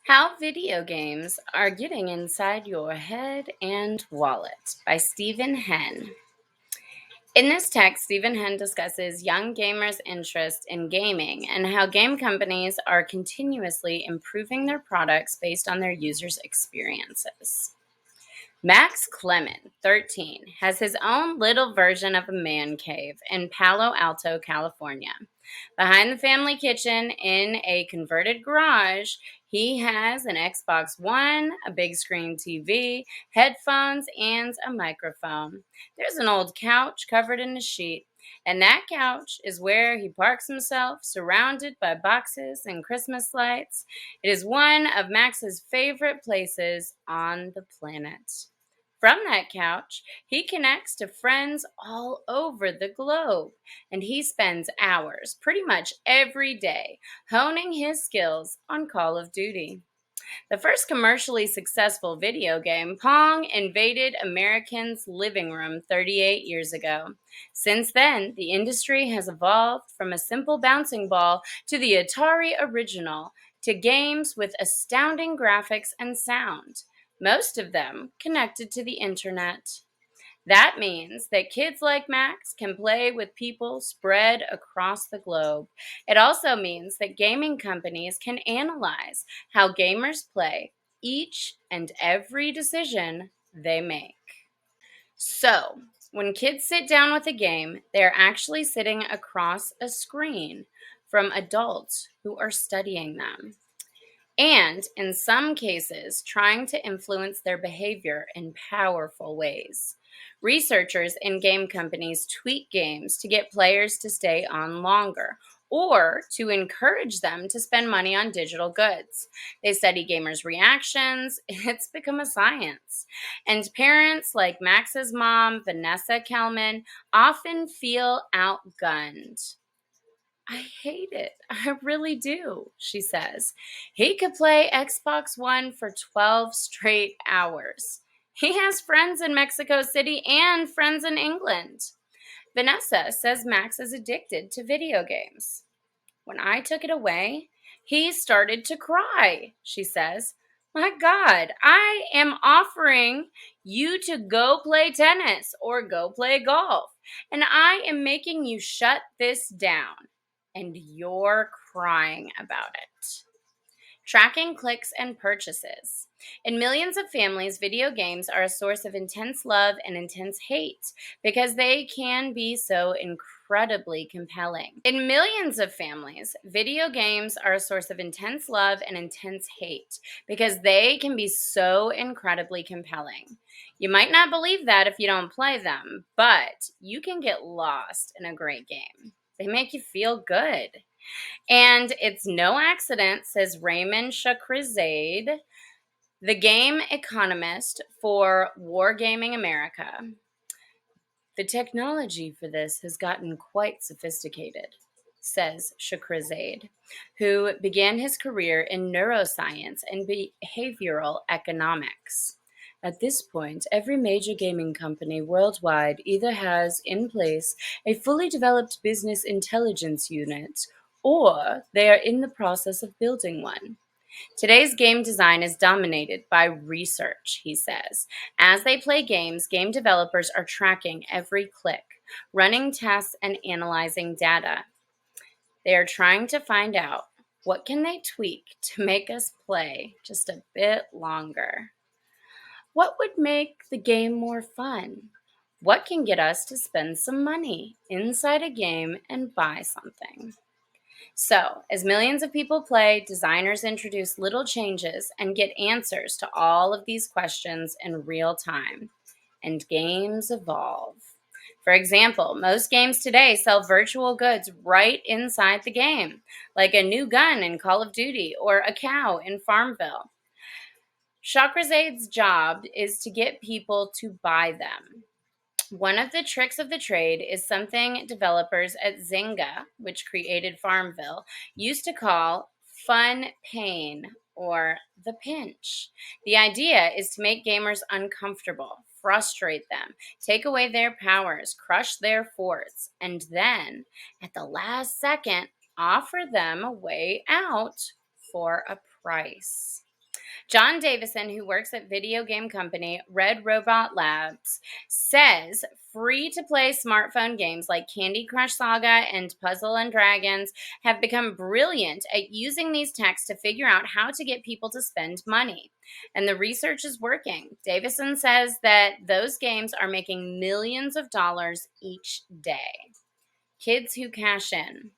How Video Games Are Getting Inside Your Head and Wallet by Steven Henn. In this text, Steven Henn discusses young gamers' interest in gaming and how game companies are continuously improving their products based on their users' experiences. Max Clement, 13, has his own little version of a man cave in Palo Alto, California. Behind the family kitchen in a converted garage, he has an Xbox One, a big screen TV, headphones, and a microphone. There's an old couch covered in a sheet, and that couch is where he parks himself, surrounded by boxes and Christmas lights. It is one of Max's favorite places on the planet. From that couch, he connects to friends all over the globe, and he spends hours, pretty much every day, honing his skills on Call of Duty. The first commercially successful video game, Pong, invaded Americans' living room 38 years ago. Since then, the industry has evolved from a simple bouncing ball to the Atari original to games with astounding graphics and sound, most of them connected to the internet. That means that kids like Max can play with people spread across the globe. It also means that gaming companies can analyze how gamers play each and every decision they make. So, when kids sit down with a game, they're actually sitting across a screen from adults who are studying them, and in some cases, trying to influence their behavior in powerful ways. Researchers in game companies tweak games to get players to stay on longer or to encourage them to spend money on digital goods. They study gamers' reactions. It's become a science. And parents like Max's mom, Vanessa Kelman, often feel outgunned. I hate it. I really do, she says. He could play Xbox One for 12 straight hours. He has friends in Mexico City and friends in England. Vanessa says Max is addicted to video games. When I took it away, he started to cry, she says. My God, I am offering you to go play tennis or go play golf, and I am making you shut this down, and you're crying about it. Tracking clicks and purchases. In millions of families, video games are a source of intense love and intense hate because they can be so incredibly compelling. In millions of families, video games are a source of intense love and intense hate because they can be so incredibly compelling. You might not believe that if you don't play them, but you can get lost in a great game. They make you feel good. And it's no accident, says Raymond Shahrazad, the game economist for Wargaming America. The technology for this has gotten quite sophisticated, says Shahrazad, who began his career in neuroscience and behavioral economics. At this point, every major gaming company worldwide either has in place a fully developed business intelligence unit or they are in the process of building one. Today's game design is dominated by research, he says. As they play games, game developers are tracking every click, running tests, and analyzing data. They are trying to find out what can they tweak to make us play just a bit longer. What would make the game more fun? What can get us to spend some money inside a game and buy something? So, as millions of people play, designers introduce little changes and get answers to all of these questions in real time. And games evolve. For example, most games today sell virtual goods right inside the game, like a new gun in Call of Duty or a cow in Farmville. Shahrazad's job is to get people to buy them. One of the tricks of the trade is something developers at Zynga, which created Farmville, used to call fun pain or the pinch. The idea is to make gamers uncomfortable, frustrate them, take away their powers, crush their forts, and then, at the last second, offer them a way out for a price. John Davison, who works at video game company Red Robot Labs, says free-to-play smartphone games like Candy Crush Saga and Puzzle and Dragons have become brilliant at using these texts to figure out how to get people to spend money. And the research is working. Davison says that those games are making millions of dollars each day. Kids who cash in.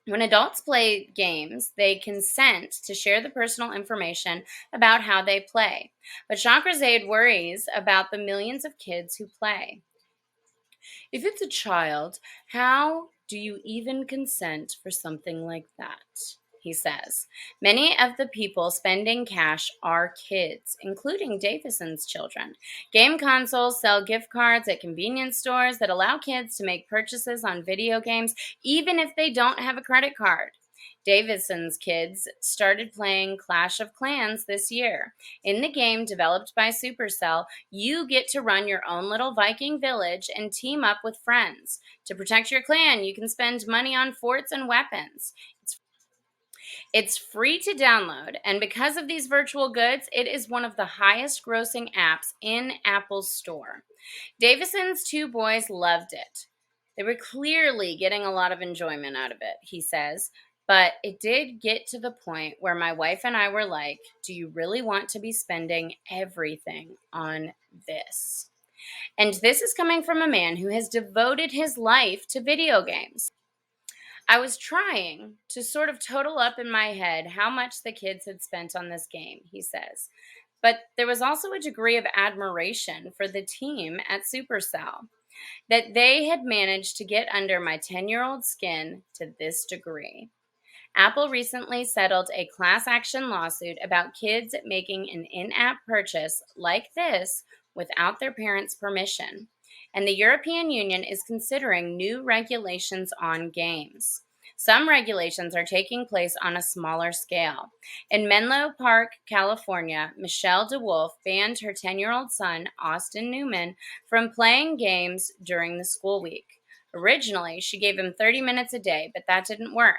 When adults play games, they consent to share the personal information about how they play. But Shahrazad worries about the millions of kids who play. If it's a child, how do you even consent for something like that? He says. Many of the people spending cash are kids, including Davison's children. Game consoles sell gift cards at convenience stores that allow kids to make purchases on video games, even if they don't have a credit card. Davison's kids started playing Clash of Clans this year. In the game developed by Supercell, you get to run your own little Viking village and team up with friends. To protect your clan, you can spend money on forts and weapons. It's free to download, and because of these virtual goods, it is one of the highest grossing apps in Apple's store. Davison's two boys loved it. They were clearly getting a lot of enjoyment out of it, he says, but it did get to the point where my wife and I were like, do you really want to be spending everything on this? And this is coming from a man who has devoted his life to video games. I was trying to sort of total up in my head how much the kids had spent on this game, he says. But there was also a degree of admiration for the team at Supercell, that they had managed to get under my 10-year-old skin to this degree. Apple recently settled a class action lawsuit about kids making an in-app purchase like this without their parents' permission. And the European Union is considering new regulations on games. Some regulations are taking place on a smaller scale. In Menlo Park, California, Michelle DeWolf banned her 10-year-old son, Austin Newman, from playing games during the school week. Originally, she gave him 30 minutes a day, but that didn't work.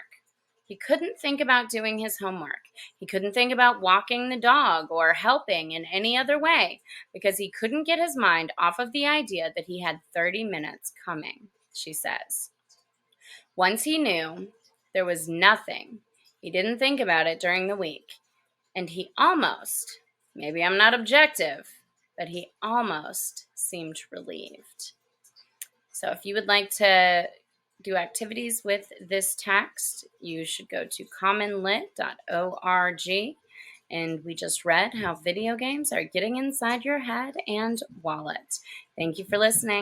He couldn't think about doing his homework. He couldn't think about walking the dog or helping in any other way because he couldn't get his mind off of the idea that he had 30 minutes coming, she says. Once he knew, there was nothing. He didn't think about it during the week. And he almost, maybe I'm not objective, but he almost seemed relieved. So if you would like to do activities with this text, you should go to commonlit.org. And we just read how video games are getting inside your head and wallet. Thank you for listening.